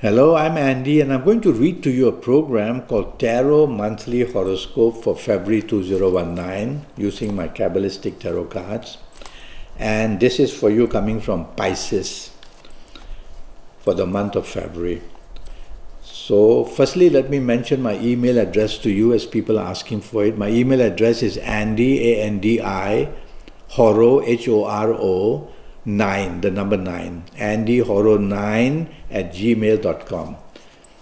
Hello, I'm Andy and I'm going to read to you a program called Tarot Monthly Horoscope for February 2019 using my Kabbalistic tarot cards. And this is for you coming from Pisces for the month of February. So firstly, let me mention my email address to you as people are asking for it. My email address is Andy, A-N-D-I, Horo, H-O-R-O, 9, the number 9, andyhoro9@gmail.com.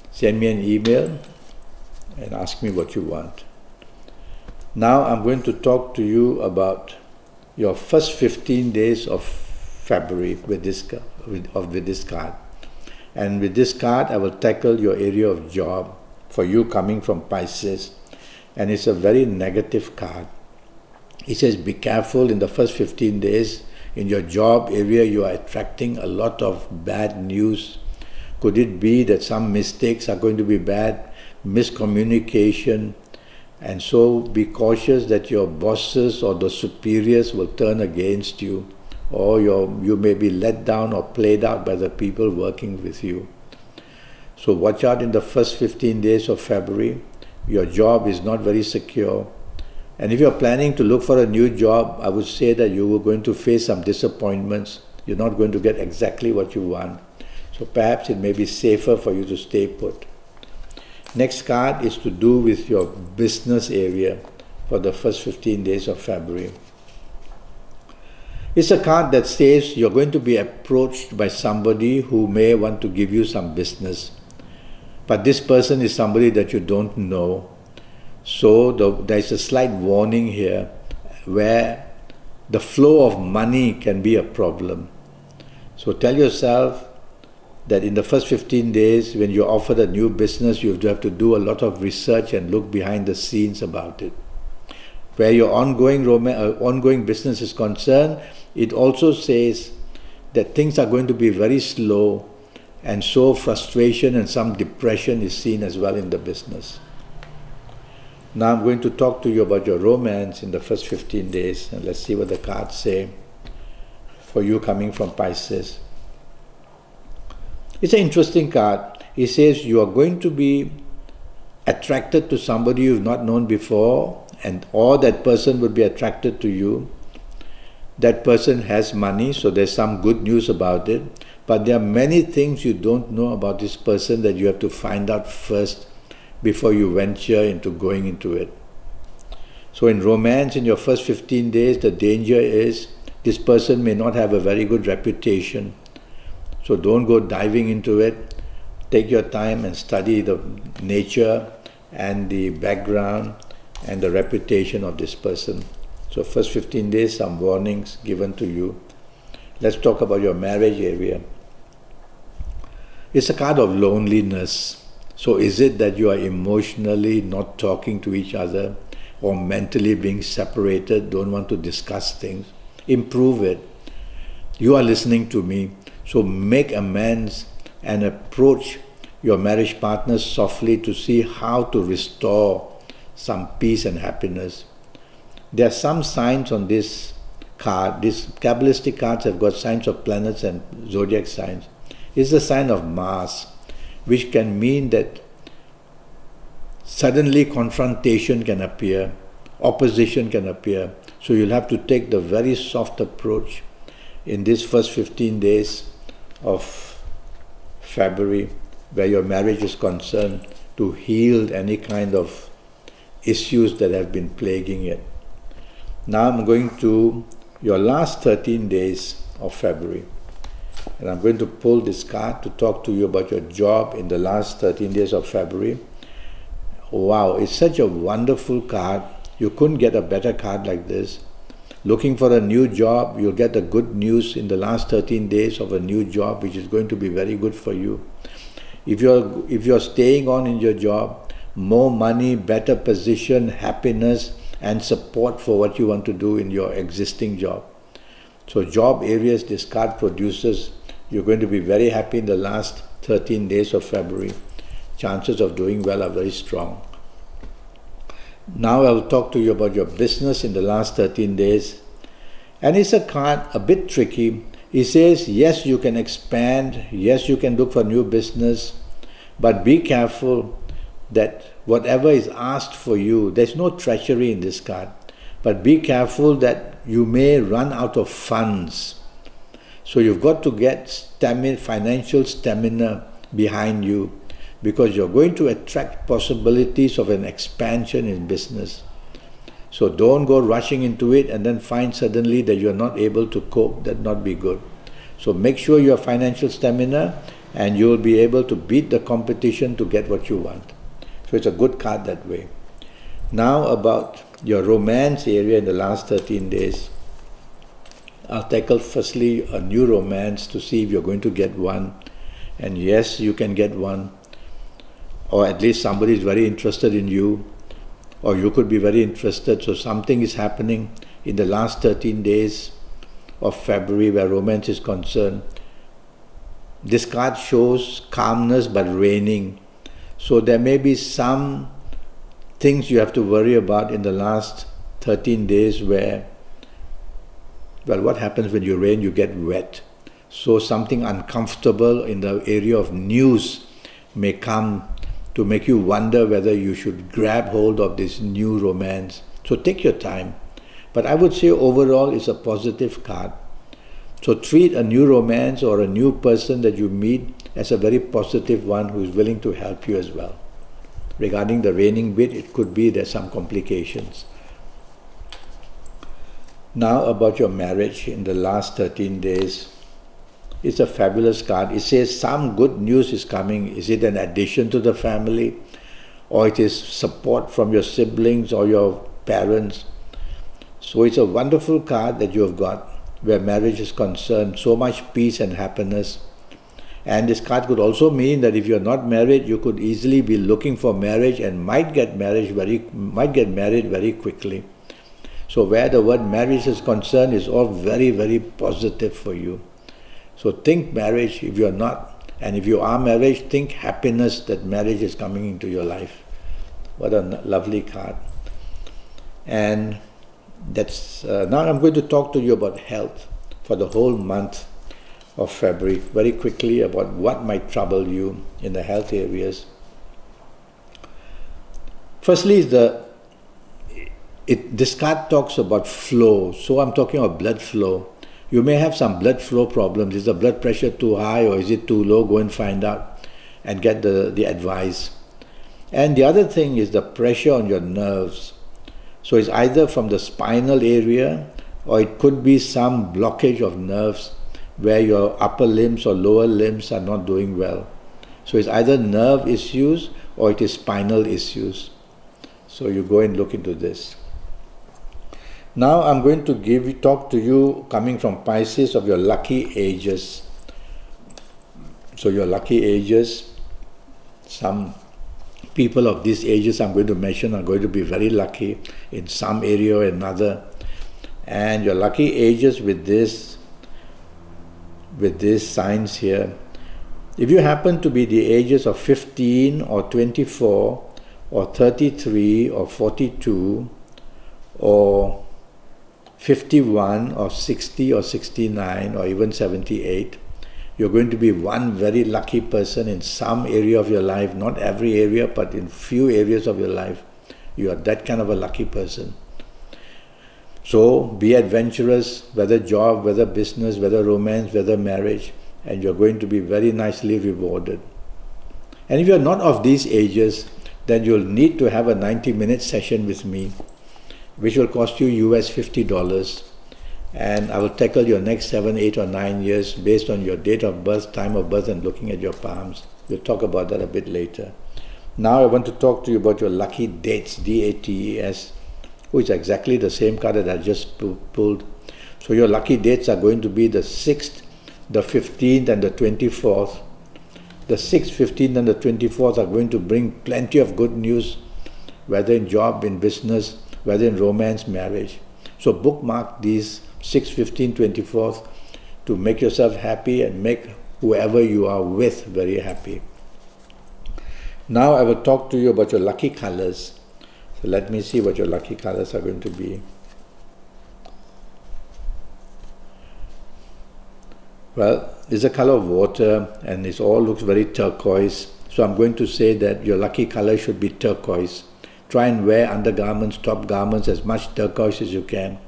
Send me an email and ask me what you want. Now I'm going to talk to you about your first 15 days of February with this card. And with this card, I will tackle your area of job for you coming from Pisces. And it's a very negative card. It says, be careful in the first 15 days. In your job area, you are attracting a lot of bad news. Could it be that some mistakes are going to be bad, miscommunication, and so be cautious that your bosses or the superiors will turn against you, or you may be let down or played out by the people working with you. So watch out in the first 15 days of February. Your job is not very secure. And if you're planning to look for a new job, I would say that you are going to face some disappointments. You're not going to get exactly what you want. So perhaps it may be safer for you to stay put. Next card is to do with your business area for the first 15 days of February. It's a card that says you're going to be approached by somebody who may want to give you some business. But this person is somebody that you don't know. So there's a slight warning here where the flow of money can be a problem. So tell yourself that in the first 15 days, when you're offered a new business, you have to do a lot of research and look behind the scenes about it. Where your ongoing business is concerned, it also says that things are going to be very slow, and so frustration and some depression is seen as well in the business. Now I'm going to talk to you about your romance in the first 15 days, and let's see what the cards say for you coming from Pisces. It's an interesting card. It says you are going to be attracted to somebody you've not known before, or that person would be attracted to you. That person has money, so there's some good news about it, but there are many things you don't know about this person that you have to find out first before you venture into going into it. So in romance, in your first 15 days, the danger is this person may not have a very good reputation. So don't go diving into it. Take your time and study the nature and the background and the reputation of this person. So first 15 days, some warnings given to you. Let's talk about your marriage area. It's a card of loneliness. So is it that you are emotionally not talking to each other or mentally being separated, don't want to discuss things? Improve it. You are listening to me, so make amends and approach your marriage partner softly to see how to restore some peace and happiness. There are some signs on this card. These Kabbalistic cards have got signs of planets and zodiac signs. It's the sign of Mars, which can mean that suddenly confrontation can appear, opposition can appear. So you'll have to take the very soft approach in this first 15 days of February, where your marriage is concerned, to heal any kind of issues that have been plaguing it. Now I'm going to your last 13 days of February. And I'm going to pull this card to talk to you about your job in the last 13 days of February. Wow, it's such a wonderful card. You couldn't get a better card like this. Looking for a new job, you'll get the good news in the last 13 days of a new job, which is going to be very good for you. If you're staying on in your job, more money, better position, happiness, and support for what you want to do in your existing job. So job areas this card produces, you're going to be very happy in the last 13 days of February. Chances of doing well are very strong. Now I will talk to you about your business in the last 13 days. And it's a card a bit tricky. He says, yes, you can expand. Yes, you can look for new business. But be careful that whatever is asked for you, there's no treachery in this card, but be careful that you may run out of funds. So you've got to get financial stamina behind you, because you're going to attract possibilities of an expansion in business. So don't go rushing into it and then find suddenly that you're not able to cope. That not be good. So make sure you have financial stamina and you'll be able to beat the competition to get what you want. So it's a good card that way. Now about your romance area in the last 13 days. I'll tackle firstly a new romance to see if you're going to get one. And yes, you can get one. Or at least somebody is very interested in you. Or you could be very interested. So something is happening in the last 13 days of February where romance is concerned. This card shows calmness but raining. So there may be some things you have to worry about in the last 13 days where, well, what happens when you rain? You get wet. So something uncomfortable in the area of news may come to make you wonder whether you should grab hold of this new romance. So take your time. But I would say overall it's a positive card. So treat a new romance or a new person that you meet as a very positive one who is willing to help you as well. Regarding the raining bit, it could be there's some complications. Now about your marriage in the last 13 days. It's a fabulous card. It says some good news is coming. Is it an addition to the family? Or it is support from your siblings or your parents? So it's a wonderful card that you have got where marriage is concerned. So much peace and happiness. And this card could also mean that if you're not married, you could easily be looking for marriage and might get married very quickly. So where the word marriage is concerned is all very, very positive for you. So think marriage if you're not, and if you are married, think happiness that marriage is coming into your life. What a lovely card. And that's now I'm going to talk to you about health for the whole month of February, very quickly about what might trouble you in the health areas. Firstly, this card talks about flow, so I'm talking about blood flow. You may have some blood flow problems. Is the blood pressure too high or is it too low? Go and find out and get the advice. And the other thing is the pressure on your nerves. So it's either from the spinal area or it could be some blockage of nerves where your upper limbs or lower limbs are not doing well. So it's either nerve issues or it is spinal issues. So you go and look into this. Now I'm going to talk to you coming from Pisces of your lucky ages. So your lucky ages, some people of these ages I'm going to mention are going to be very lucky in some area or another. And your lucky ages with these signs here, if you happen to be the ages of 15 or 24 or 33 or 42 or 51 or 60 or 69 or even 78, you're going to be one very lucky person in some area of your life, not every area, but in few areas of your life. You are that kind of a lucky person. So be adventurous, whether job, whether business, whether romance, whether marriage, and you're going to be very nicely rewarded. And if you're not of these ages, then you'll need to have a 90-minute session with me, which will cost you US $50. And I will tackle your next 7, 8 or 9 years based on your date of birth, time of birth, and looking at your palms. We'll talk about that a bit later. Now I want to talk to you about your lucky dates, D-A-T-E-S, which is exactly the same card that I just pulled. So your lucky dates are going to be the 6th, the 15th and the 24th. The 6th, 15th and the 24th are going to bring plenty of good news, whether in job, in business, whether in romance, marriage. So bookmark these 6th, 15th, 24th to make yourself happy and make whoever you are with very happy. Now I will talk to you about your lucky colors. So let me see what your lucky colors are going to be. Well, it's a color of water and it all looks very turquoise. So I'm going to say that your lucky color should be turquoise. Try and wear undergarments, top garments, as much turquoise as you can,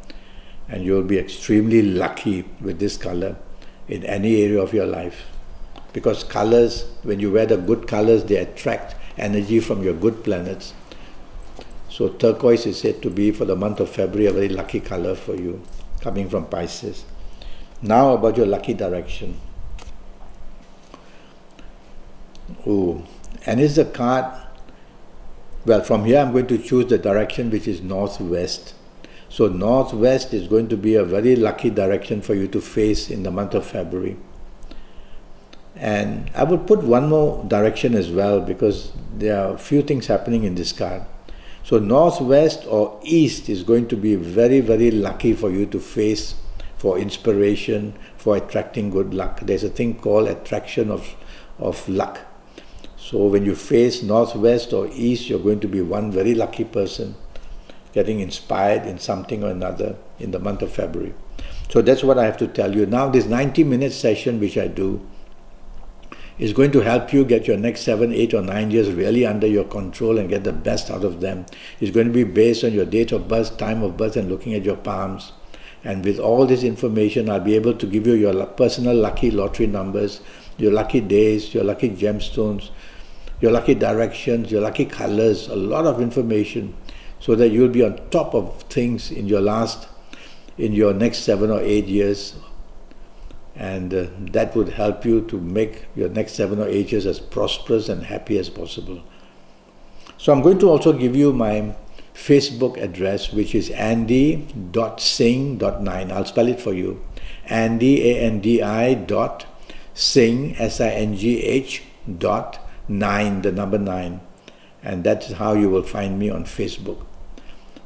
and you'll be extremely lucky with this color in any area of your life. Because colors, when you wear the good colors, they attract energy from your good planets. So turquoise is said to be, for the month of February, a very lucky color for you, coming from Pisces. Now about your lucky direction. Ooh, and it's the card, well, from here I'm going to choose the direction which is northwest. So northwest is going to be a very lucky direction for you to face in the month of February. And I would put one more direction as well, because there are a few things happening in this card. So northwest or east is going to be very, very lucky for you to face, for inspiration, for attracting good luck. There's a thing called attraction of luck. So when you face northwest or east, you're going to be one very lucky person, getting inspired in something or another in the month of February. So that's what I have to tell you. Now this 90-minute session which I do is going to help you get your next 7, 8 or 9 years really under your control and get the best out of them. It's going to be based on your date of birth, time of birth, and looking at your palms. And with all this information, I'll be able to give you your personal lucky lottery numbers, your lucky days, your lucky gemstones, your lucky directions, your lucky colors, a lot of information, so that you'll be on top of things in your next 7 or 8 years. And that would help you to make your next 7 or 8 years as prosperous and happy as possible. So I'm going to also give you my Facebook address, which is andy.singh.9. I'll spell it for you. Andy, A-N-D-I.Singh, S-I-N-G-H .9, the number 9. And that's how you will find me on Facebook.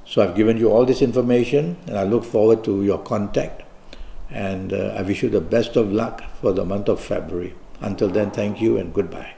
So I've given you all this information, and I look forward to your contact. And I wish you the best of luck for the month of February. Until then, thank you and goodbye.